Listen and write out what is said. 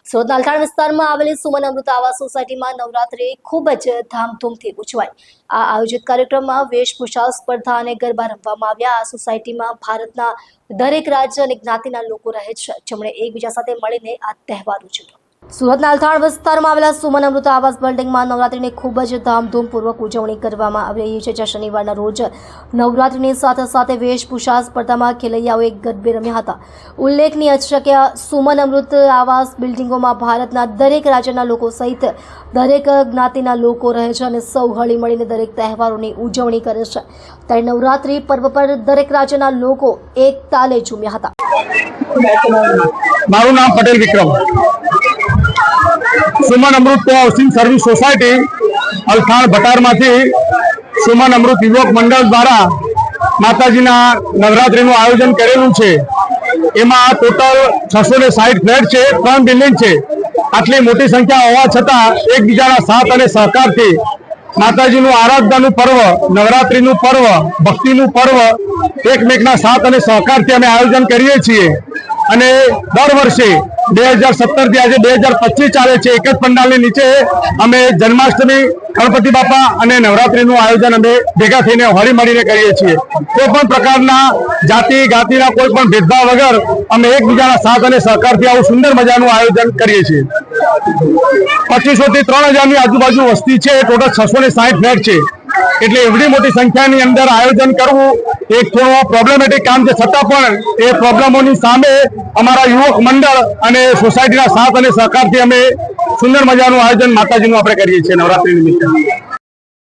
સુરતના અલથાણ વિસ્તારમાં આવેલી સુમન અમૃત આવાસ સોસાયટીમાં નવરાત્રી ખૂબ જ ધામધૂમથી ઉજવાઈ। આ આયોજિત કાર્યક્રમમાં વેશભૂષા સ્પર્ધા અને ગરબા રમવામાં આવ્યા। આ સોસાયટીમાં ભારતના દરેક રાજ્ય અને જ્ઞાતિના લોકો રહે છે, જેમણે એકબીજા સાથે મળીને આ તહેવાર ઉજવ્યો। સુરતના અલથાણ વિસ્તારમાં આવેલા સુમન અમૃત આવાસ બિલ્ડિંગમાં નવરાત્રીની ખૂબ જ ધામધૂમપૂર્વક ઉજવણી કરવામાં આવી રહી છે। જ્યાં શનિવારના રોજ નવરાત્રીની સાથે સાથે વેશભૂષા સ્પર્ધામાં ખેલૈયાઓએ ગરબે રમ્યા હતા। ઉલ્લેખનીય છે કે સુમન અમૃત આવાસ બિલ્ડિંગોમાં ભારતના દરેક રાજ્યના લોકો સહિત દરેક જ્ઞાતિના લોકો રહે છે અને સૌ હળી મળીને દરેક તહેવારોની ઉજવણી કરે છે। ત્યારે નવરાત્રી પર્વ પર દરેક રાજ્યના લોકો એક તાલે ઝૂમ્યા હતા। મારું નામ Patel Vikram, Suman Amrit housing service society Althan ભટારમાંથી સુમન અમૃત યુવક મંડળ દ્વારા માતાજીના નવરાત્રીનું આયોજન કરેલું છે। એમાં ટોટલ 660 ફ્લેટ છે, 3 બિલ્ડિંગ છે। આટલી મોટી સંખ્યા હોવા છતાં એકબીજાના સાથ અને સહકારથી માતાજીનું આરાધનાનું પર્વ, નવરાત્રીનું પર્વ, ભક્તિનું પર્વ એકમેકના સાથ અને સહકારથી અમે આયોજન કરીએ છીએ। અને દર વર્ષે 2017 થી આજે 2025 ચાલે છે। એક જ પંડાલની નીચે અમે જન્માષ્ટમી, ગણપતિ બાપા અને નવરાત્રીનું આયોજન અમે ભેગા થઈને હળી મળીને કરીએ છીએ। કોઈ પણ પ્રકારના જાતિ જ્ઞાતિના કોઈ પણ ભેદભાવ વગર અમે એકબીજાના સાથ અને સહકારથી આવું સુંદર મજાનું આયોજન કરીએ છીએ। 2500 થી 3000 ની આજુબાજુ વસ્તી છે, ટોટલ 660 ફ્લેટ છે। એટલે એવડી મોટી સંખ્યાની અંદર આયોજન કરવું એક થોડું પ્રોબ્લેમેટિક કામ છે, છતાં પણ એ પ્રોબ્લેમોની સામે અમારા યુવક મંડળ અને સોસાયટીના સાથ અને સહકારથી અમે સુંદર મજાનું આયોજન માતાજીનું આપણે કરીએ છીએ નવરાત્રી નિમિત્તે।